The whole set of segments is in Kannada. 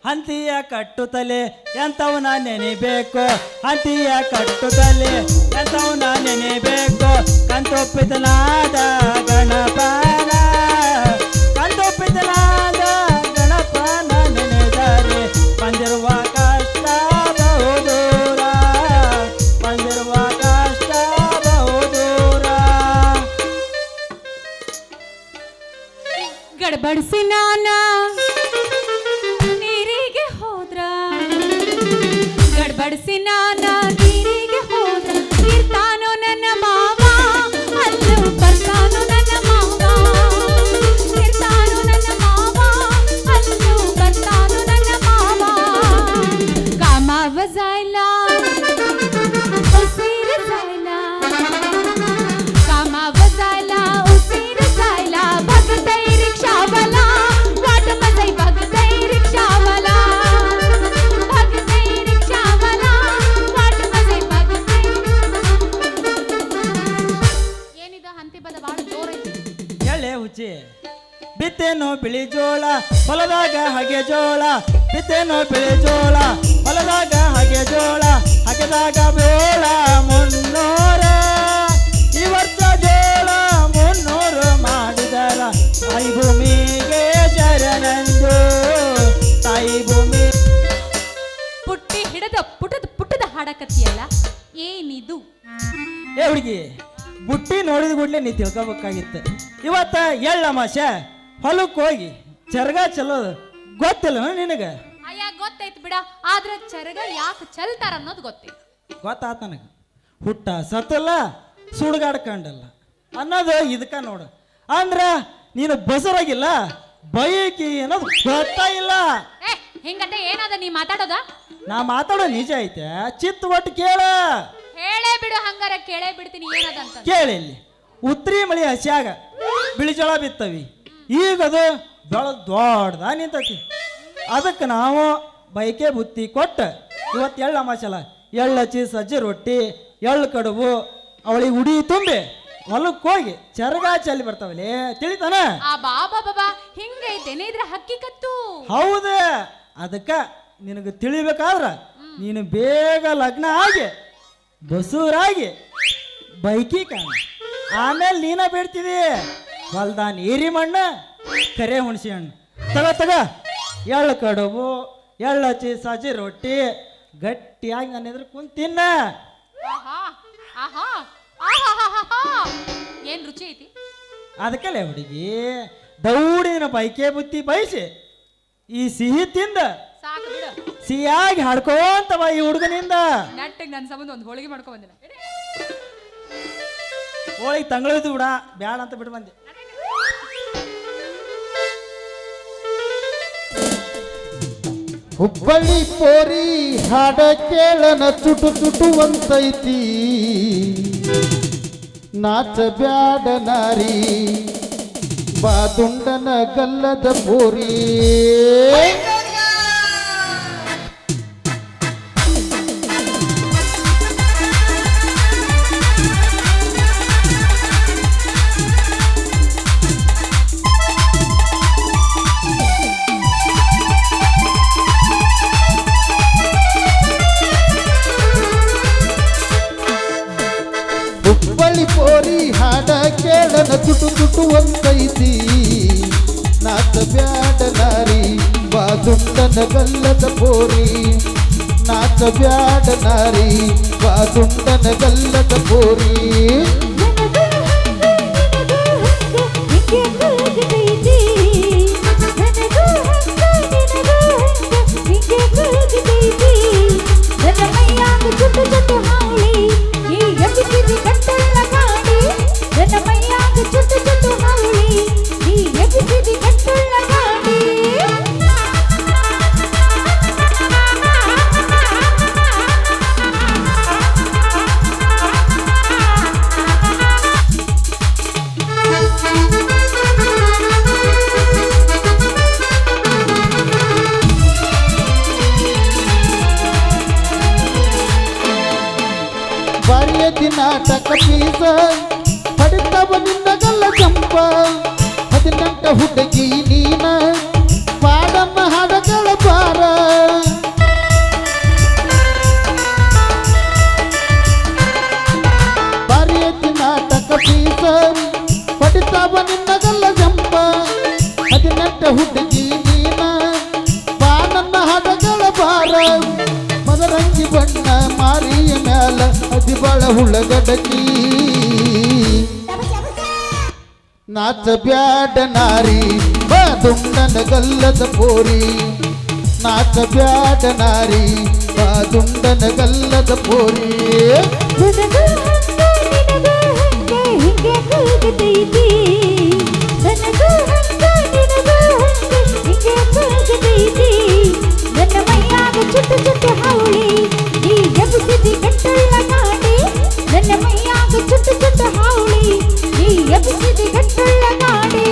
ಹಂತಿಯ ಕಟ್ಟುತ್ತಲೆ ಎಂಥವನ ನೆನೆಬೇಕು, ಹಂತಿಯ ಕಟ್ಟುತ್ತಲೆ ಎಂಥವನ ನೆನೆಬೇಕು. ಕಂತೊಪ್ಪಿದನಾದ ಗಣಪನ, ಕಂತೊಪ್ಪಿದನಾದ ಗಣಪನ ನೆನೆದರೆ ಬಂದಿರುವ ಕಷ್ಟ ಬಹುದೂರ, ಬಂದಿರುವ ಕಷ್ಟ ಬಹುದೂರ. ಗಡಬಡಿಸಿ ನಾನ ಗಡ್ಬಡಿಸಿ ನಾನ ನೀರಿಗೆ ಹೋದ್ರ ಇರ್ತಾನೋ ನನ್ನ ಮಾವ, ಅಲ್ಲೂ ಬರ್ತಾನೋ ನನ್ನ ಮಾವ, ಇರ್ತಾನೋ ನನ್ನ ಮಾವ, ಅಲ್ಲೂ ಬರ್ತಾನೋ ನನ್ನ ಮಾವ. ಕಾಮಾವ ಜಾಯ್ಲಾ ಉಸಿರ ಜಾಯ್ಲಾ, ಕಾಮಾವ ಜಾಯ್ಲಾ ಉಸಿರ ಜಾಯ್ಲಾ. ಭಗತೈ ರಿಕ್ಷಾವಲಾ ವಾಟ ಮಜೈ ಭಗತೈ ರಿಕ್ಷಾವಲಾ, ಹುಚ್ಚಿ. ಬಿತ್ತೇನೋ ಬಿಳಿ ಜೋಳ ಹೊಲದಾಗ ಹಾಗೆ ಜೋಳ, ಬಿತ್ತೇನೋ ಬಿಳಿ ಜೋಳ ಹೊಲದಾಗ ಹಾಗೆ ಜೋಳ, ಹಾಕಿದಾಗ ಬೇಳ 300, ಈ ವರ್ಷ ಜೋಳ 300 ಮಾಡಿದರ ತಾಯಿ ಭೂಮಿಗೆ ಶರಣಂದು, ತಾಯಿ ಭೂಮಿ. ಪುಟ್ಟಿ ಹಿಡದ ಪುಟ್ಟದ ಹಾಡಕತ್ತಿಯಲ್ಲ, ಏನಿದು? ಏ ಹುಡುಗಿ, ಬುಟ್ಟಿ ನೋಡಿದ ಕೂಡಲೇ ನೀ ತಿಳ್ಕೊಬೇಕಾಗಿತ್ತು. ಇವತ್ತ ಎಳ್ಳಮಾಸೆ ಹೊಲಕ್ಕೆ ಹೋಗಿ ಚರಗ ಚಲೋದು ಗೊತ್ತಿಲ್ಲ ನಿನಗೆ? ಅಯ್ಯ ಗೊತ್ತೈತ್ ಬಿಡ, ಆದ್ರೆ ಚರಗ ಯಾಕೆ ಚಲ್ತಾರ ಅನ್ನೋದು ಗೊತ್ತಿಲ್ಲ. ಗೊತ್ತಾತ ನನಗೆ. ಹುಟ್ಟ ಸತ್ತಲ್ಲ ಸುಡುಗಾಡ್ಕಂಡಲ್ಲ ಅನ್ನೋದು ಇದಕ್ಕ ನೋಡು. ಅಂದ್ರ ನೀನು ಬಸರಾಗಿಲ್ಲ, ಬೈಕಿ ಅನ್ನೋದು ಗೊತ್ತಾಗಿಲ್ಲ. ಹಿಂಗಂటే ಏನದ ನೀ ಮಾತಾಡೋದ? ನಾ ಮಾತಾಡೋ ನಿಜ ಐತೆ, ಚಿತ್ತ ಒಟ್ಟು ಕೇಳ. ಹೇಳೇ ಬಿಡು, ಹಂಗಾರ ಕೇಳೇ ಬಿಡ್ತೀನಿ ಏನದಂತ. ಕೇಳಿಲ್ಲಿ, ಉತ್ತರಿ ಮಳಿ ಹಸ್ಯಾಗ ಬಿಳಿಜೋಳ ಬಿತ್ತವಿ, ಈಗದು ಬೆಳೆದು ದೊಡ್ಡದ ನಿಂತತಿ. ಅದಕ್ಕೆ ನಾವು ಬೈಕೆ ಬುತ್ತಿ ಕೊಟ್ಟು ಇವತ್ತು ಎಳ್ಳು ಅಮಾಸಲ್ಲ, ಎಳ್ಳು ಹಚ್ಚಿ ಸಜ್ಜಿ ರೊಟ್ಟಿ ಎಳ್ಳು ಕಡುಬು ಅವಳಿಗೆ ಉಡಿ ತುಂಬಿ ಹೊಲಕ್ಕೆ ಹೋಗಿ ಚರಗ ಚಲ್ಲಿ ಬರ್ತಾವಲ್ಲಿ, ತಿಳಿತಾನ? ಬಾಬಾ ಹಿಂಗೈತೇನೆ ಇದ್ರ ಹಕ್ಕಿಕತ್ತು. ಹೌದ, ಅದಕ್ಕ ನಿನಗೆ ತಿಳಿಬೇಕಾದ್ರ ನೀನು ಬೇಗ ಲಗ್ನ ಆಗಿ ಬಸೂರಾಗಿ ಬೈಕಿ ಕಾಣ, ಆಮೇಲೆ ನೀನ ಬೇಡ್ತಿದಿ ಹೊಲ್ದ ನೀರಿ ಮಣ್ಣ ಕರೆ ಹುಣಸಿ ಹಣ್ಣು ತಗ ಎಳ್ಳು ಕಡುಬು ಎಳ್ಳು ಹಚ್ಚಿ ಸಜ್ಜಿ ರೊಟ್ಟಿ ಗಟ್ಟಿಯಾಗಿ ನನ್ನ ಎದುರು ಕುಂತ ತಿನ್ನ. ಏನ್ ರುಚಿ ಐತಿ? ಅದಕ್ಕಲ್ಲೇ ಹುಡುಗಿ ದೌಡಿನ ಬೈಕೆ ಬುತ್ತಿ ಬಯಸಿ ಈ ಸಿಹಿ ತಿಂದ ಸಾಕು ಬಿಡು, ಸಿಹಿಯಾಗಿ ಹಾಡ್ಕೋಂತವ ಈ ಹುಡುಗನಿಂದ. ನೆಟ್ಟಿಗೆ ನನ್ನ ಸಂಬಂಧ ಒಂದು ಹೋಳಿಗೆ ಮಾಡ್ಕೊ ಬಂದಿನ. ಹೋಳಿಗೆ ತಂಗಳಿದ್ದು ಬಿಡ, ಬ್ಯಾಡ ಅಂತ ಬಿಟ್ಟು ಬಂದೆ. ಹುಬ್ಬಳ್ಳಿ ಪೋರಿ ಹಾಡ ಕೇಳನ ಚುಟು ಚುಟುವಂತೈತಿ, ನಾಚ ಬ್ಯಾಡ ನಾರಿ ಬಾದುಂಡನ ಗಲ್ಲದ ಪೋರಿ. ಹುಬ್ಬಳ್ಳಿ ಪೋರಿ ಹಾಡ ಕೇಳನ ಚುಟು ಚುಟುವಂತೈತಿ, ನಾಚ ಬ್ಯಾಡ ನಾರಿ ಬಾದುಂಡನ ಗಲ್ಲದ ಪೋರಿ, ನಾಚ ಬ್ಯಾಡ ನಾರಿ ಬಾದುಂಡನ ಗಲ್ಲದ ಪೋರಿ. ನಾಟಕ ಪೀಸ ಪಡಿತವ ನಿನ್ನ ಗಲ್ಲ ಚಂಪ, 18 ನೆಟ್ಟ ಹುಡುಗಿ ನೀನ ಪಾಡಮ್ಮ ಹಾಡಗಳ ಬಾರ ಬಾರಿಯತಿ ನಾಟಕ ಪೀಸ ಪಡಿತಾವ ನಿನ್ನಗಲ್ಲ ಜಂಪ 18 ಹುಡುಗಿ ನೀನ ಬಾನನ್ನ ಹಾಡಗಳ ಬಾರ ಮದರಂಗಿ ಬಣ್ಣ ಮಾರಿಯ ಮ್ಯಾಲ ಅದಿಬಾಳ ಹುಳಗಡಕಿ ನಾಚ ಬ್ಯಾಡ ನಾರಿ ಬಾದುಂಡನ ಗಲ್ಲದ ಪೋರಿ ನಾಚ ಬ್ಯಾಡ ನಾರಿ ಬಾದುಂಡನ ಗಲ್ಲದ ಪೋರಿ ಚುಟ್ಟು ಚುಟ್ಟು ಹಾವಳಿ ನೀ ಎಬ್ಬಿಸಿದಿ ಗಟ್ಟುಳ್ಳ ಗಾಡಿ ನನ್ನ ಮೈಯಾಗ ಚುಟ್ಟು ಚುಟ್ಟು ಹಾವಳಿ ನೀ ಎಬ್ಬಿಸಿದಿ ಗಟ್ಟುಳ್ಳ ಗಾಡಿ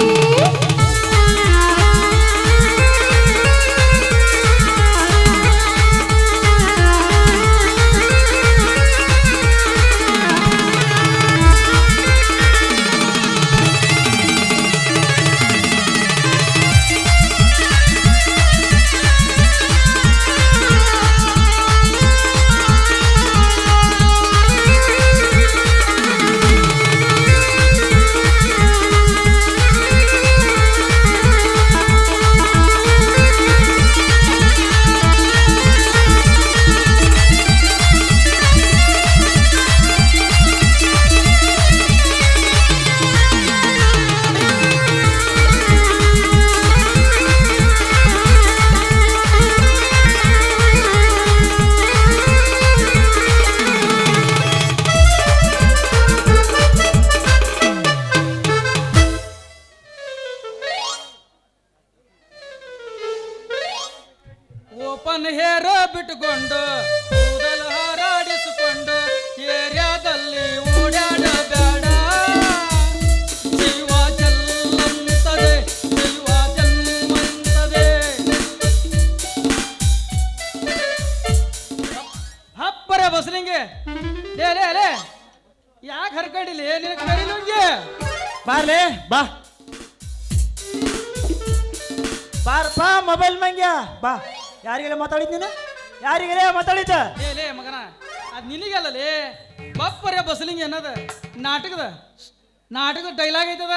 ಓಪನ್ ಹೇರ ಬಿಟ್ಟುಕೊಂಡು ಕೂದಲು ಹಾರಾಡಿಸಿಕೊಂಡು ಏರಿಯಾದಲ್ಲಿ ಓಡಾಡ ಬೇಡ ಜೀವ ಜಲ್ಲಂತದೆ ಜೀವ ಜನ್ಮಂತದೆ ಹಪ್ಪರ ಬಸ್ಲಿಂಗೆ ಲೇ ಲೇ ಲೇ ಯಾಕೆ ಹರ್ಕಡಿಲಿ ನಿನಗೆ ಕರೀಲುಂಗೆ ಬಾರ್ಲೆ ಬಾ ಬಾರಪ್ಪ ಮೊಬೈಲ್ ಮಂಗ್ಯ ಬಾ ಯಾರಿಗೆಲ್ಲ ಮಾತಾಡಿದ್ ನೀನು ಯಾರಿಗೆಲ್ಲ ಮಾತಾಡಿದ್ದ ಲೇ ಲೇ ಮಗನ ಅದು ನಿನಗಲ್ಲಲೇ ಬಪ್ಪರೆ ಬಸ್ಲಿಂಗ್ ಅನ್ನದ ನಾಟಕದ ಡೈಲಾಗ್ ಐತದ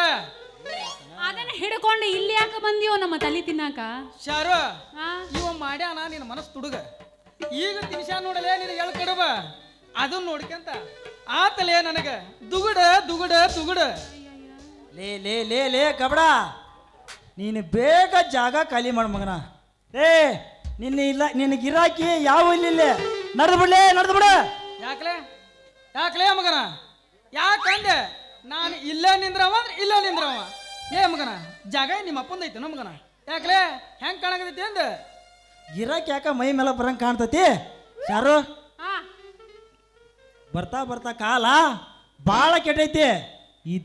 ಅದನ್ನ ಹಿಡ್ಕೊಂಡು ಇಲ್ಲಿ ಯಾಕೆ ಬಂದಿಯೋ ನಮ್ಮ ತಲೆ ತಿನ್ನಾಕ ಶಾರು ಹಾ? ಇವ ಮಾಡ್ಯಾನ ನಿನ್ನ ಮನಸ್ಸು ತುಡುಗ ಈಗ ತಿನ್ಸ ನೋಡಲೇ ನಿನಗೆ ಎಳ್ ಕಡುಬ ಅದನ್ನ ನೋಡ್ಕಂತ ಆತಲೇ ನನಗ ದುಗುಡ ದುಗುಡ ದುಗುಡ ಲೇ ಲೇ ಲೇ ಲೇ ಕಬಡ ನೀನು ಬೇಗ ಜಾಗ ಖಾಲಿ ಮಾಡು ಮಗನ ಏ ನಿನ್ನ ಇಲ್ಲ ನಿನ್ನ ಗಿರಾಕಿ ಯಾವ ಇಲ್ಲಿಲ್ಲ ನಡೆದು ಬಿಡ್ಲೇ ನಡೆದು ಬಿಡ ಯಾಕಲೇ ಮಗನ ಯಾಕಂದೆ ನಾನು ಇಲ್ಲೇ ನಿಂದ್ರವ ಅಂದ್ರೆ ಇಲ್ಲೇ ನಿಂದ್ರವ ಏ ಮಗನ ಜಾಗ ನಿಮ್ಮ ಅಪ್ಪಂದ ಐತೆ ಮಗನ ಯಾಕಲೇ ಹೆಂಗ್ ಕಾಣಕತೈತಿ ಅಂದ ಗಿರಾಕಿ ಯಾಕ ಮೈ ಮೇಲೆ ಬರಂಗ್ ಕಾಣ್ತತಿ ಯಾರು ಹಾ ಬರ್ತಾ ಬರ್ತಾ ಕಾಲ ಭಾಳ ಕೆಟ್ಟೈತಿ ಈ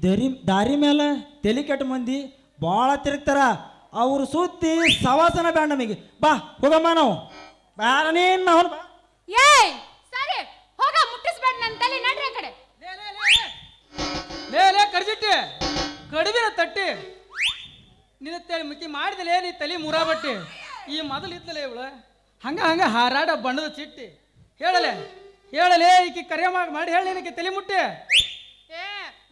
ದಾರಿ ಮೇಲೆ ತಲೆ ಕೆಟ್ಟ ಮಂದಿ ಭಾಳ ತಿರುಗ್ತಾರ ಅವ್ರು ಸುದ್ದಿ ಸವಾಸನ ಬೇಡ ನಮಗೆ ಬಾ ಹೋಗಮ್ಮ ನಾವು ಬೇಡ ನೀನು ಬಾ ಏಯ್ ಸರಿ ಹೋಗ ಮುಟ್ಟಿಸ್ಬೇಡ ನನ್ನ ತಲೆ ನಡ್ರಿ ಆ ಕಡೆ ಲೇ ಕರ್ಜಿಟ್ಟಿ ಕಡಿಬಿನ ತಟ್ಟಿ ನಿನ್ನ ತಲೆ ಮಿಕ್ಕಿ ಮಾಡಿದಲೇ ನೀ ತಲೆ ಮುರಾ ಬಟ್ಟಿ ಈ ಮೊದಲು ಇದ್ದಲೇ ಇವಳು ಹಂಗ ಹಾರಾಡ ಬಣ್ಣದ ಚಿಟ್ಟಿ ಹೇಳಲೇ ಈಕಿ ಕರೆ ಮಾಡಿ ಹೇಳಿ ನಿನಗೆ ತಲೆ ಮುಟ್ಟಿ ಏ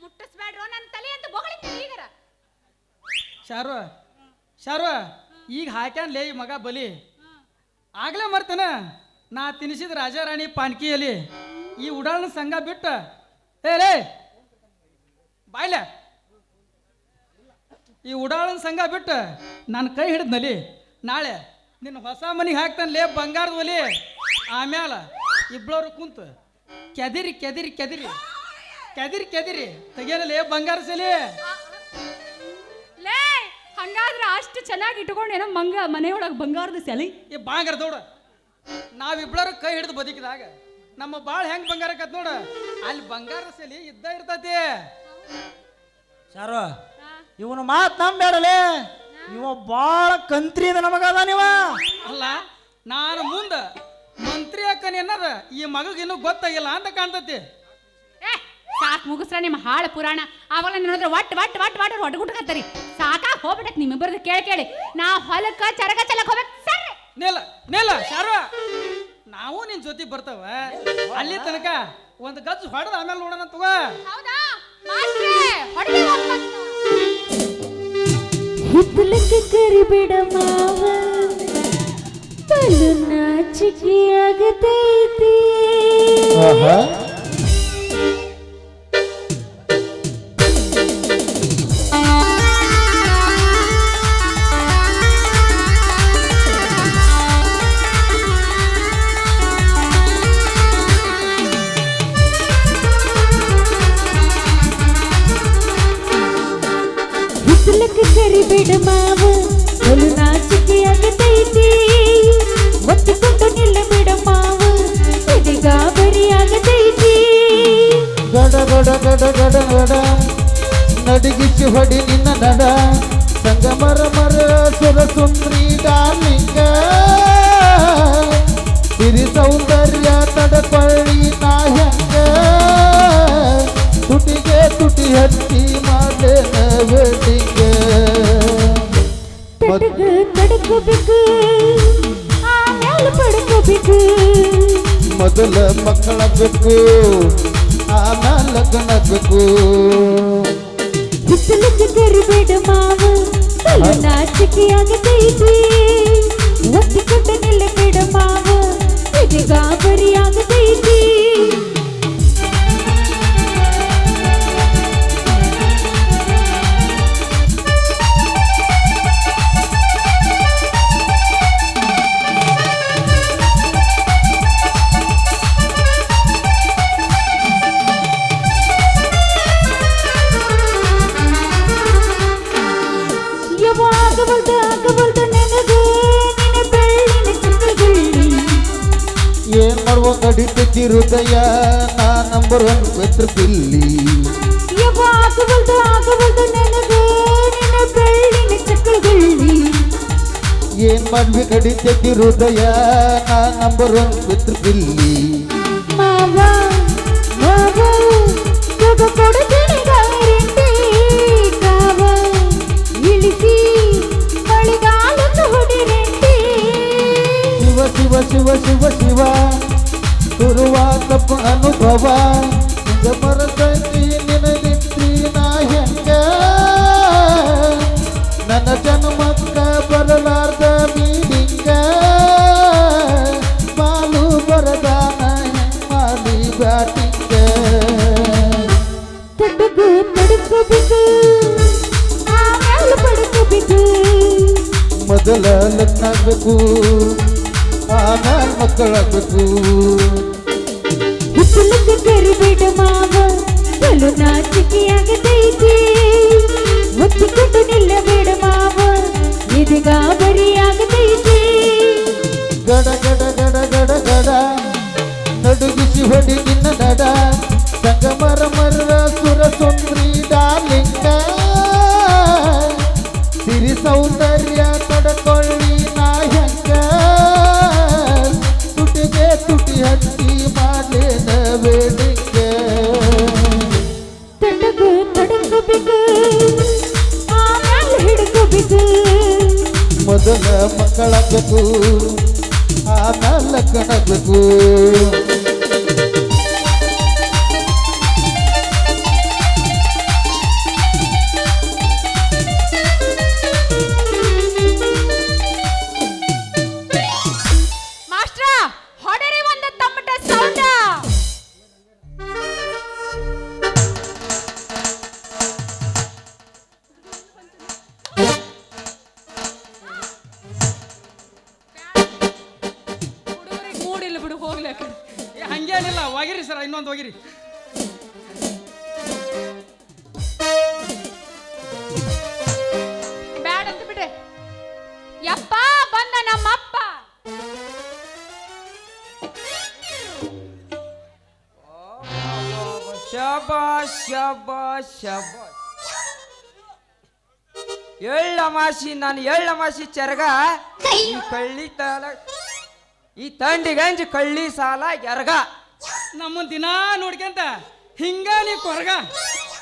ಮುಟ್ಟಿಸ್ಬೇಡ್ರೋ ನನ್ನ ತಲೆ ಅಂತ ಬೊಗಳಿತೀನಿ ಈಗರ ಶಾರ್ವ ಈಗ ಹಾಕ್ಯಾನ್ಲೇ ಈ ಮಗ ಬಲಿ ಆಗ್ಲೇ ಮರ್ತನ ನಾ ತಿನ್ನಿಸಿದ ರಾಜಾರಾಣಿ ಪಾನ್ಕಿಯಲ್ಲಿ ಈ ಉಡಾಳನ ಸಂಘ ಬಿಟ್ಟ ಲೇ ಬಾಯ್ಲೆ ಈ ಉಡಾಳನ ಸಂಘ ಬಿಟ್ಟು ನನ್ನ ಕೈ ಹಿಡಿದ್ನಲ್ಲಿ ನಾಳೆ ನಿನ್ನ ಹೊಸ ಮನೆಗೆ ಹಾಕ್ತಾನಲೇ ಬಂಗಾರದ ಒಲಿ ಆಮ್ಯಾಲ ಇಬ್ಬಳವ್ರು ಕುಂತು ಕೆದಿರಿ ಕೆದಿರಿ ಕೆದಿರಿ ಕೆದಿರಿ ಕೆದಿರಿ ತೆಗಿಯನಲೇ ಬಂಗಾರ ಸಲಿ ಲೇ ಹಂಗಾದ್ರೆ ಅಷ್ಟು ಚೆನ್ನಾಗಿ ಇಟ್ಕೊಂಡೇನೋ ಮನೆಯೊಳಗೆ ಬಂಗಾರದ ಸೆಲೆ ಈ ಬಂಗಾರ ದೌಡ ನಾವಿಬ್ಳರ ಕೈ ಹಿಡಿದು ಬದುಕಿದಾಗ ನಮ್ಮ ಬಾಳ್ ಹೆಂಗ್ ಬಂಗಾರ ಕತ್ ನೋಡ ಅಲ್ಲಿ ಬಂಗಾರ ಸೆಲಿ ಇದ್ದ ಇರ್ತತಿ ಶಾರು ಇವನು ಮಾತು ನಂಬೇಡಲೇ ಇವ ಭಾಳ ಕಂತ್ರಿದ ನಮಗದ ನೀವ ಅಲ್ಲ ನಾನು ಮುಂದ ಮಂತ್ರಿ ಅಕ್ಕನ ಏನದ ಈ ಮಗಗ ಇನ್ನೂ ಗೊತ್ತಾಗಿಲ್ಲ ಅಂತ ಕಾಣ್ತತಿ ಏ ಸಾಕ್ ಮುಗಿಸ್ರ ನಿಮ್ಮ ಹಾಳ ಪುರಾಣ. ಅವಾಗ ನೋಡಿದ್ರೆ ಒಟ್ಟು ಹೊಡ್ಗುಟ್ಕತ್ತರಿ. ಸಾಕಾಗಿ ಹೋಗ್ಬಿಟ್ಟೈತಿ ನಿಮ್ಮಿಬ್ಬರದು ಕೇಳಿ ನಾ ಹೊಲಕ್ಕ ಚರಗ ಚಲಕ್ ಹೋಗ್ಬೇಕು ಸರಿ. ನೆಲ ಶಾರ್ವ, ನಾವು ನಿನ್ ಜೊತೆ ಬರ್ತಾವ. ಅಲ್ಲಿ ತನಕ ಒಂದು ಗಜ್ಜು ಹೊಡೆದ ಆಮೇಲೆ ನೋಡೋಣ ತಗೋ. ಹೌದಾ ಮಾಸ್ಟ್ರೇ, ಹೊಡಿಲಿ ಒಂದ್ ಹಿತ್ತಲಕ್ಕೆ ಕರಿಬೇಡ ಮಾವ, ಬಲು ನಾಚಿಕೆ ಆಗತೈತಿ. ಆಹಾ ಹಿತ್ತಲಕ್ಕೆ ಕರಿಬೇಡ ಮಾವ, ಬಲು ನಾಚಿಕೆ ಆಗತೈತಿ. ಒತ್ತಿಕೊಂಡು ನಿಲ್ಲಬೇಡ ಮಾವ, ಇದು ಗಾಬರಿ ಆಗತೈತಿ. ಗಡ ಗಡ ಗಡ ಗಡ ಗಡ ನಡಿಗಿಸಿ ಹೊಡಿ ನಿನ್ನ ನಡ, ಸಂಗಮರ ಮರ ಸುರ ಸುಂದ್ರಿ ಡಾರ್ಲಿಂಗ. ಸಿರಿ ಸೌಂದರ್ಯ ತಡಪಳ್ಳಿ ನಾ ಹೆಂಗ, ತುಟಿಗೆ ತುಟಿ ಹಚ್ಚಿ ಮಾಡೇನ ವೆಡ್ಡಿಂಗ. ತಡಕೋಬೇಕು ಆಮೇಲೆ ಪಡ್ಕೋಬೇಕು. ಮೊದಲ ಮಕ್ಕಳಾಗಬೇಕು ಆಮೇಲೆ ಲಗ್ನಾಗಬೇಕು. ಹಿತ್ತಲಕ್ಕೆ ಕರಿಬೇಡ ಮಾವ, ಬಲು ನಾಚಿಕೆ ಆಗತೈತಿ. ಒತ್ತಿಕೊಂಡು ನಿಲ್ಲಬೇಡ ಮಾವ, ಇದು ಗಾಬರಿ ಆಗತೈತಿ. ಆಗಬಲ್ದು ನನಗೆ ನಿನ್ನ ಬೆಳ್ಳಿನ ಚಿಕ್ಕಗುಳ್ಳಿ. ಏನ್ ಮಾಡುವ ಕಡಿತೈತಿ ಹೃದಯ, ನಾ ನಂಬರ್ 1 ಪೆಟ್ರ ಪಿಲ್ಲಿ. ಆಗಬಲ್ದು ನನಗೆ ನಿನ್ನ ಬೆಳ್ಳಿನ ಚಿಕ್ಕಗುಳ್ಳಿ. ಏನ್ ಮಾಡ್ವಿ ಕಡಿತೈತಿ ಹೃದಯ, ನಾ ನಂಬರ್ 1 ಪೆಟ್ರ ಪಿಲ್ಲಿ. ಮಾವ ಮಾವ ಸುಖ ಕೊಡುತ್ತೀನಿ ಗ್ಯಾರಂಟಿ. ಕಾವ ಇಳಿಸಿ ಮಳೆಗಾಲದ ಹೊಡಿರೆಂಟಿ. ಶಿವ ಶಿವ ಶಿವ ಶಿವ ಶಿವ ಶುರುವ ತಪ್ಪು ಅನುಭವ. ಮರಸಂಗಿ ನಿನಗಿತ್ರಿ ನಾ ಹೆಂಗ, ನನ್ನ ಜನ್ಮಕ್ಕ ಬರಲಾರ್ದ ಮೀಡಿಂಗ. ಮಾಲು ಬರದಾನ ಮಾಲಿ ಬ್ಯಾಟಿಂಗ. ತಡ್ಕೋಬೇಕು ಆಮೇಲೆ ಪಡ್ಕೋಬೇಕು. ಮೊದಲ ಲಗ್ನಾಗಬೇಕು ಆಮೇಲೆ ಮಕ್ಕಳಾಗಬೇಕು. ಹಿತ್ತಲಕ್ಕೆ ಕರಿಬೇಡ ಮಾವ, ಬಲು ನಾಚಿಕೆ ಆಗತೈತಿ. ಒತ್ತಿಕೊಂಡು ನಿಲ್ಲಬೇಡ ಮಾವ, ಇದು ಗಾಬರಿ ಆಗತೈತಿ. ಗಡ ಗಡ ಗಡ ಗಡ ಗಡ ನಡುಗಿಸಿ ಹೊಡಿ ನಿನ್ನ ನಡ, ಸಂಗಮರ ಮರ ಸುರ ಸುಂದ್ರಿ ಡಾರ್ಲಿಂಗ. ಸಿರಿ ಸೌಂದರ್ಯ ತಡಕೊಳ್ಳಿ ನಾ ಹೆಂಗ, ತುಟಿಗೆ ತುಟಿ ಹಚ್ಚಿ ಮಾಡೇನ ವೆಡ್ಡಿಂಗ. ತಡಕೋಬೇಕು ಆಮೇಲೆ ಹಿಡ್ಕೋಬೇಕು. ಮೊದಲ ಮಕ್ಕಳಾಗಬೇಕು ಆಮೇಲೆ ಲಗ್ನಾಗಬೇಕು. ಮಾಸ್ಟ್ರ ಹೊಡರಿ ಒಂದು ತಮ್ಮಟ ಸೌಂಡ. ಹುಡುಗರಿಗೆ ಮೂಡಿಲ್ಲ ಬಿಡು ಹೋಗ್ಲಕ್ಕ. ಹಂಗೇನಿಲ್ಲ, ಹೋಗಿರಿ ಸರ್, ಇನ್ನೊಂದು ಹೋಗಿರಿ. ಬ್ಯಾಡ ಅಂತ ಬಿಡ್ರಿ. ಯಪ್ಪ ಬಂದ ನಮ್ಮಪ್ಪ. ಶಬಾಷ್ ಶಬಾಷ್ ಶಬಾಷ್. ಎಳ್ಳಮಾಸಿ, ನಾನು ಎಳ್ಳಮಾಸಿ ಚರಗ ಈ ಕಳ್ಳಿ ತಾಲ, ಈ ತಂಡಿಗಂಜಿ ಕಳ್ಳಿ ಸಾಲ ಎರ್ಗ. ನಮ್ಮ ದಿನ ನೋಡ್ಕೊಂತ ಹಿಂಗ ನೀ ಕೊರಗ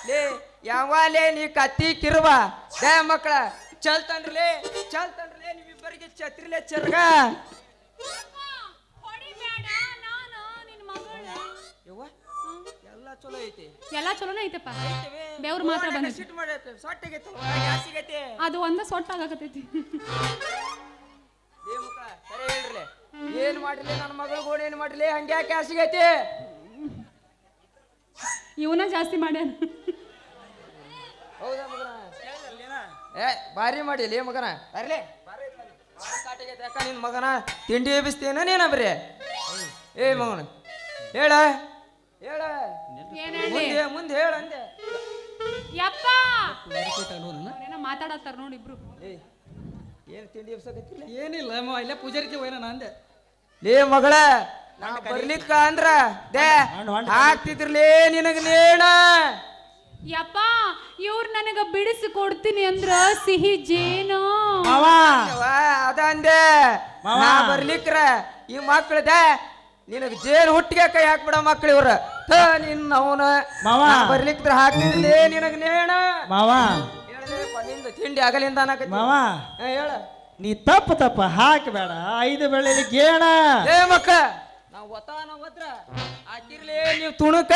ಲೇ ಯಾವಾಲೇ ನೀ ಕತ್ತಿ ಕಿರುವ ದೇ ಮಕ್ಕಳ ಚಲ್ತನ್ರಲೇ ನಿಮ್ಮಿಬ್ಬರಿಗೆ ಛತ್ರಿಲೇ ಚರ್ಗ ಯವ್ವ ಎಲ್ಲ ಚಲೋ ಐತಿ ಎಲ್ಲ ಚಲೋನೇ ಐತಪ್ಪ ಬೆವ್ರು ಮಾತ್ರ ಬಂದೈತಿ ಸಿಟ್ಟು ಮಾಡೈತೆ ಸೊಟ್ಟಾಗೈತಲ್ವ ಗ್ಯಾಸಿಗೈತಿ ಅದು ಒಂದ ಸೊಟ್ಟ ಆಗಕತ್ತೈತಿ ಏ ಮಕ್ಕಳ ಸರಿ ಹೇಳ್ರಲೆ ಏನ್ ಮಾಡ್ಲಿ ನನ್ನ ಮಗಳು ಗೋಣ ಏನ್ ಮಾಡ್ಲಿ ಹಂಗೆ ಗ್ಯಾಸಿಗೈತಿ ಇವನ ಜಾಸ್ತಿ ಮಾಡ್ಯಾನ ಹೌದಾ ಮಗನ ಏ ಭಾರಿ ಮಾಡಿಲ್ಲ ಮಗನ ಅರ್ಲೆ ಯಾಕ ನಿನ್ ಮಗನ ತಿಂಡಿ ಎಬ್ಬಿಸ್ತೇನ ನೀನ ಬರೀ ಏ ಮಗನ ಹೇಳ ಹೇಳ ಮುಂದೆ ಹೇಳ ಅಂದೆ ಯಪ್ಪ ಏನೋ ಮಾತಾಡತ್ತಾರ ನೋಡಿ ಇಬ್ರು ಏ ಏನ್ ತಿಂಡಿ ಎಬ್ಸಕತ್ತಿಲ್ಲ ಏನಿಲ್ಲ ಇಲ್ಲೇ ಪೂಜಾರಿ ಹೋಯ್ನ ಅಂದೆ ಲೇ ಮಗಳ ನಾ ಬರ್ಲಿಕ್ಕ ಅಂದ್ರ ದೇ ಹಾಕ್ತಿದ್ರಲೇ ನಿನಗ ನೇಣ ಯಪ್ಪ ಇವ್ರು ನನಗ ಬಿಡಿಸಿ ಕೊಡ್ತೀನಿ ಅಂದ್ರ ಸಿಹಿ ಜೇನು ಮಾವ ಅದ ಅಂದೆ ನಾ ಬರ್ಲಿಕ್ರ ಈ ಮಕ್ಳದ ನಿನಗ ಜೇನು ಹುಟ್ಟಿಗೆ ಕೈ ಹಾಕ್ಬಿಡ ಮಕ್ಳು ಇವ್ರ ನಿನ್ನ ಅವನ ಬರ್ಲಿಕ್ರ ಹಾಕ್ತಿದ್ರಲೇ ನಿನಗ ನೇಣ ಮಾವ ಹೇಳಲೇಪ್ಪ ನಿಂದ ತಿಂಡಿ ಆಗಲಿಂದ ಅನ್ನಕತ್ತಿ ಮಾವ ಹೇಳ ನೀ ತಪ್ಪ ಹಾಕಬೇಡ 5 ಬೆಳ್ಳಿಲಿ ಗೇಣ ಏ ಮಕ್ಕ ನಾವು ಒದ್ರ ಹಾಕಿರ್ಲೇ ನೀವು ತುಣುಕ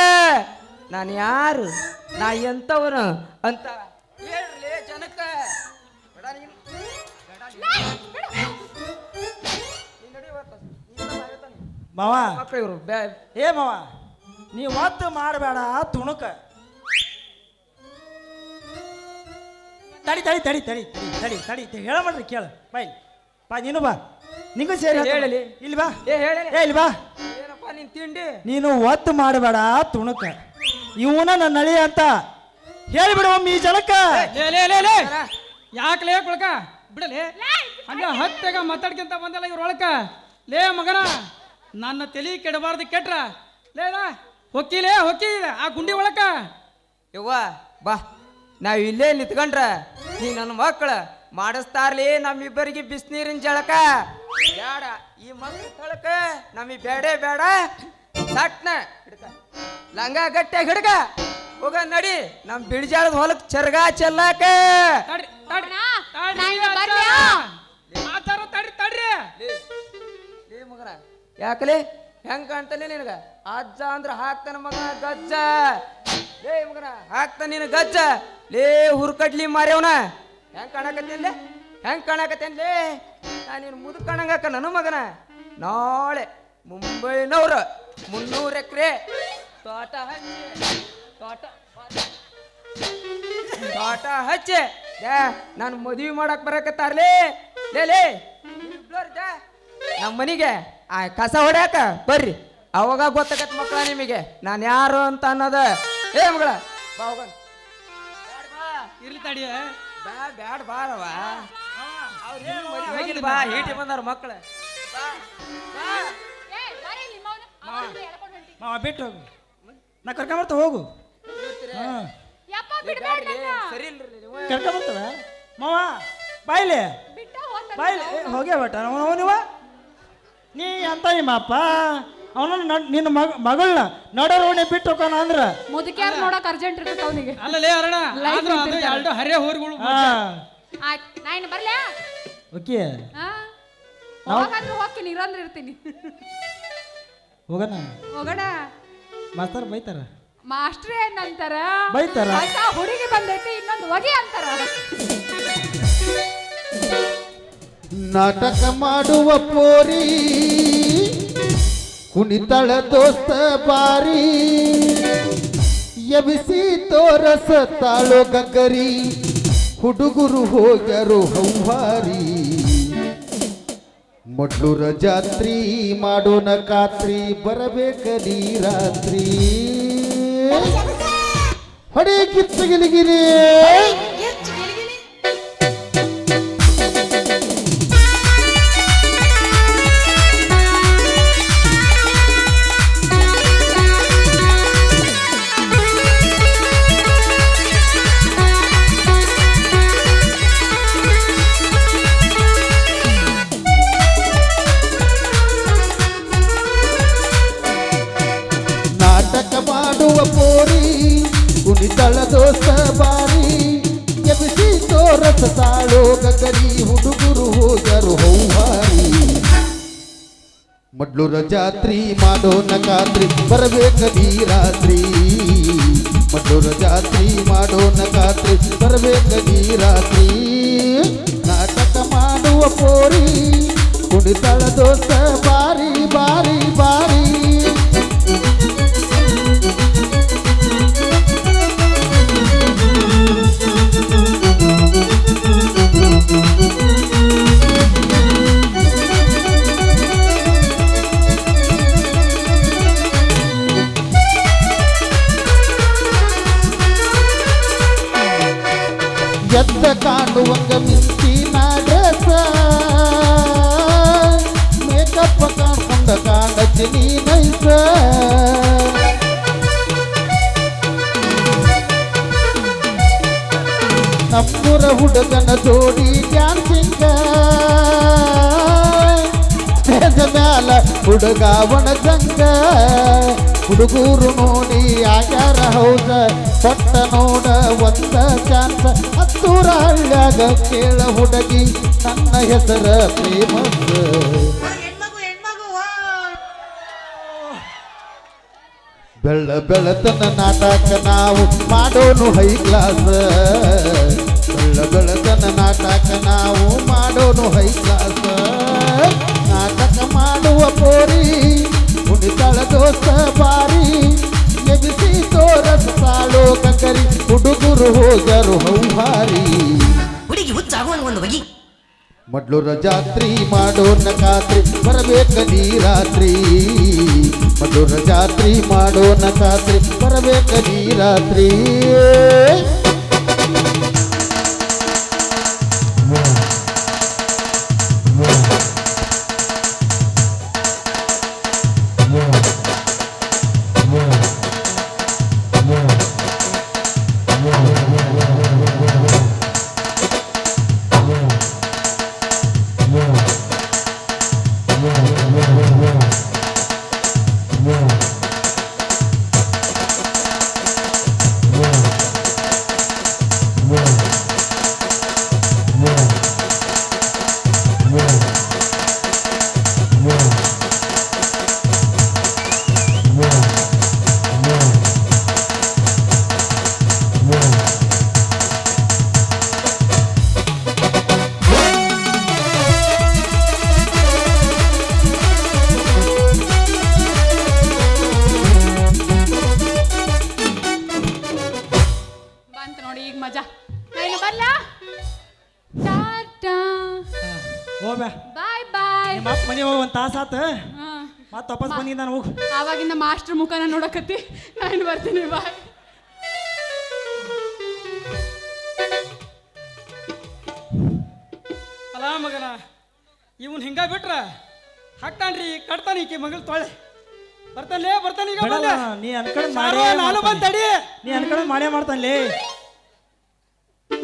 ನಾನು ಯಾರು ನಾ ಎಂತವನು ಅಂತ ಹೇಳ್ರಲೇ ಜನಕ್ಕ ಬೇಡ ನೀನು. ನೀನ್ ನಡಿ ಇವತ್ತು. ನೀನೆಲ್ಲ ಹೇಳ್ತಾನೆ. ಮಾವ ಮಕ್ಳು ಇವ್ರು ಏ ಮಾವ ನೀ ಒತ್ತು ಮಾಡಬೇಡ ತುಣುಕ ತಡಿ ಹೇಳ ಮಾಡ್ರಿ ಕೇಳ ಬೈ ಬಾ ನೀನು ಬಾ ನಿಂಗೂ ಸೇರಿ ಹೇಳಲಿ. ಇಲ್ಲಿ ಬಾ ಹೇಳಿ ಇಲ್ಲಿ ಬಾ ಏನಪ್ಪ ನಿನ್ ತಿಂಡಿ ನೀನು ಒತ್ತು ಮಾಡಬೇಡ ತುಣುಕ ಇವನ ನನ್ನ ನಳಿ ಅಂತ ಹೇಳಿಬಿಡು ಒಮ್ಮೆ ಈ ಜನಕ್ಕ ಲೇ ಯಾಕಲೇ ಕೊಳಕ ಬಿಡಲೇ ಹಂಗ ಹತ್ತಾಗ ಮಾತಾಡ್ಕೊಂತ ಬಂದಲ್ಲ ಇವ್ರ ಒಳಕ ಲೇ ಮಗನ ನನ್ನ ತಲಿ ಕೆಡಬಾರ್ದು ಕೆಟ್ರ ಲೇಡ ಹೊಕ್ಕಿ ಆ ಗುಂಡಿ ಒಳಕ ಯವ್ವ ಬಾ ನಾವ್ ಇಲ್ಲೇ ನಿಂತ್ಕೊಂಡ್ರ ನೀ ನನ್ನ ಮಕ್ಕಳ ಮಾಡಿಸ್ತಾರ್ಲಿ ನಮ್ಮಿಬ್ಬರಿಗೆ ಬಿಸಿನೀರಿನ ಜಳಕ ಬೇಡ ಈ ಮಕ್ಕಳ ತಳಕ ನಮಗೆ ಬೇಡ ಸಟ್ನ ಹಿಡ್ಕ ಲಂಗ ಗಟ್ಟೆ ಹಿಡ್ಕ ಹೋಗ ನಡಿ ನಮ್ ಬಿಡಿಜಾಳದ ಹೊಲಕ್ ಚರ್ಗ ಚೆಲ್ಲಾಕ ಲೇ ಮಗನ ಯಾಕಲೆ ಹೆಂಗ ಕಾಣ್ತಾನೆ ನಿನಗ ಅಜ್ಜ ಅಂದ್ರ ಹಾಕ್ತಾನ ಮಗನ ಗಜ್ಜ ಲೇ ಮಗನ ಹಾಕ್ತಾನ ನಿನ ಗಜ್ಜ ಲೇ ಹುರ್ಕಡ್ಲಿ ಮಾರ್ಯವನ ಹೆಂಗ್ ಕಾಣಕತ್ತೇನ್ಲೇ ನಾ ನೀನು ಮುದುಕ್ ಕಾಣಂಗಾಕ ನನ್ನ ಮಗನ ನಾಳೆ ಮುಂಬೈನವ್ರ 300 ಎಕರೆ ತೋಟ ಹಚ್ಚೆ ನಾನು ಮದುವೆ ಮಾಡಕ್ ಬರಕತ್ತಾರ್ಲೇ ಲೇ ನಮ್ಮ ಮನಿಗೆ ಆ ಕಸ ಹೊಡ್ಯಾಕ ಬರ್ರಿ ಅವಾಗ ಗೊತ್ತಾಗತ್ ಮಕ್ಕಳ ನಿಮಗೆ ನಾನು ಯಾರು ಅಂತ ಅನ್ನೋದ ಏ ಮಗಳ ಬಾ ಹೋಗನ್ ಇರ್ಲಿ ತಡಿ ಬ್ಯಾಡ ಬಾರವ ಬಾ ಹೀಟಿ ಬಂದಾರ ಮಕ್ಕಳ ಮಾವ ಬಿಟ್ಟು ಹೋಗು ನಾ ಕರ್ಕೊಂಬರ್ತ ಹೋಗು ಸರಿ ಇಲ್ರಿ ನೀವು ಕರ್ಕೊಂಬರ್ತವ ಮಾವ ಬಾಯ್ಲೆ ಹೋಗ್ಯ ಬಟ್ಟ ನೀವ ನೀ ಅಂತ ನಿಮ್ಮ ಅಪ್ಪ ಅವನನ್ನ ನಿನ್ನ ಮಗಳನ್ನ ನಡ ರೋಣಿ ಬಿಟ್ಟು ಹೋಗೋಣ ಅಂದ್ರ ಮುದುಕ್ಯಾರ ನೋಡಕ್ ಅರ್ಜೆಂಟ್ ಇರ್ತೈತೆ ಅವನಿಗೆ ಅಲ್ಲಲೇ ಅರಣ ಆದ್ರೂ ಅದು ಎರಡು ಹರೇ ಹೋರಿಗಳು ಆಯ್ತು ನಾ ಇನ್ನು ಬರ್ಲ್ಯಾ ಓಕೆ ಹೋಗಂದ್ರೆ ಹೋಗ್ತೀನಿ ಇರಂದ್ರೆ ಇರ್ತೀನಿ ಹೋಗೋಣ ಹೋಗೋಣ ಮಾಸ್ತರ್ ಬೈತಾರ ಮಾಸ್ಟ್ರೇ ಏನಂತಾರ ಬೈತಾರ ಹೊಸ ಹುಡುಗಿ ಬಂದೈತಿ ಇನ್ನೊಂದು ಹೊಗೆ ಅಂತಾರ ನಾಟಕ ಮಾಡುವ ಪೋರಿ ಕುಣಿತಳ ದೋಸ್ತ ಬಾರಿ ಎಬಿಸಿ ತೋರಸ ತಾಳೋ ಗಗ್ಗರಿ ಹುಡುಗರು ಹೋಗ್ಯಾರು ಹೌಹಾರಿ ಮೊಡ್ಲೂರ ಜಾತ್ರಿ ಮಾಡೋಣ ಖಾತ್ರಿ ಬರಬೇಕರಿ ರಾತ್ರಿ ಹೊಡೆ ಕಿತ್ತಗಿಲಿಗಿರಿ ನಾಟಕ ಮಾಡುವ ಪೋರಿ ಕಗರಿ ಹುಡುಗರು ಹೋಗರು ಹೌಹಾರಿ ಮಡ್ಲೂರ ಜಾತ್ರಿ ಮಾಡೋಣ ಖಾತ್ರಿ ಬರಬೇಕ ನೀ ರಾತ್ರಿ ಮಡ್ಲೂರ ಜಾತ್ರಿ ಮಾಡೋಣ ಖಾತ್ರಿ ಬರಬೇಕ ನೀ ರಾತ್ರಿ ನಾಟಕ ಮಾಡುವ ಪೋರಿ ಕುಣಿತಳ ದೋಸ್ತ ಬಾರಿ ಬಾರಿ ಬಾರಿ ಎದ್ದ ಕಾಣುವಂಗ ಮಿಂಚಿನ ಡ್ರೆಸ್ ಮೇಕಪ್ ಕಾಣ್ಕೊಂಡ ಕಾಣತೀನಿ ನೈಸ ನಮ್ಮೂರ ಹುಡುಗನ ಜೋಡಿ ಡ್ಯಾನ್ಸಿಂಗ ಸ್ಟೇಜ್ ಮ್ಯಾಲ ಹುಡುಗಾವಣ ಜಂಗ ಹುಡುಗೂರು ನೋಡಿ ಆಗ್ಯಾರ ಹೌದ ಪಟ್ಟ ನೋಡ ಒಂದ ಚಾನ್ಸ ಹತ್ತೂರ ಹಳ್ಳ್ಯಾಗ ಕೇಳ ಹುಡುಗಿ ನನ್ನ ಹೆಸರ ಫೇಮಸ್ ಬೆಳ್ಳ ಬೆಳತನ ನಾಟಕ ನಾವು ಮಾಡೋನು ಹೈ ಕ್ಲಾಸ್ ಬೆಳ್ಳ ಬೆಳತನ ನಾಟಕ ನಾವು ಮಾಡೋನು ಹೈ ಕ್ಲಾಸ್ ನಾಟಕ ಮಾಡುವ ಪೋರಿ ಕುಣಿತಳ ದೋಸ್ತ ಬಾರಿ ಎಬಿಸಿ ತೋರಸ ಸಾಳೋ ಕಕರಿ ಹುಡುಗರು ಹೋಗರು ಹೌಹಾರಿ ಹುಡುಗಿ ಹುಚ್ಚಾಗುವ ಒಂದು ಬಗೆ ಮಡ್ಲೂರ ಜಾತ್ರಿ ಮಾಡೋಣ ಖಾತ್ರಿ ಬರಬೇಕ ನೀ ರಾತ್ರಿ ಮಡ್ಲೂರ ಜಾತ್ರಿ ಮಾಡೋಣ ಖಾತ್ರಿ ಬರಬೇಕ ನೀ ರಾತ್ರಿ ಬಂತು ನೋಡಿ ಈಗ ಮಜಾ ನಾನು ಬರ್ಲಾ ಟಾಟಾ ಹೋಗ್ಬಾ ಬಾಯ್ ಬಾಯ್ ನಿಮ್ಮ ಅಪ್ಪ ಮನೆ ಹೋಗಿ ಒಂದು ತಾಸು ಆತ ಮತ್ತೆ ವಾಪಸ್ ಬಂದಿದ್ದ ನಾನು ಹೋಗು ಆವಾಗಿಂದ ಮಾಸ್ಟರ್ ಮುಖನ ನೋಡಕತ್ತಿ ನಾನು ಬರ್ತೀನಿ ಬಾಯ್ ಅಲ್ಲ ಮಗನ ಇವನ್ ಹಿಂಗ ಬಿಟ್ರ ಹಾಕ್ತಾನ್ರಿ ಕಟ್ತಾನ ಈಕೆ ಮಗಳು ತೊಳೆ ಬರ್ತಾನೆ ಈಗ ಬಿಡಲ್ಲ, ಬಂದೆ ನೀ ಅನ್ಕೊಂಡ್ ಸಾರು, ಮಾಡೇ ನಾನು ಬಂದ್ ತಡಿ ನೀ ಅನ್ಕೊಂಡ್ ಮಾಡೇ ಮಾಡ್ತಾನಲ್ಲಿ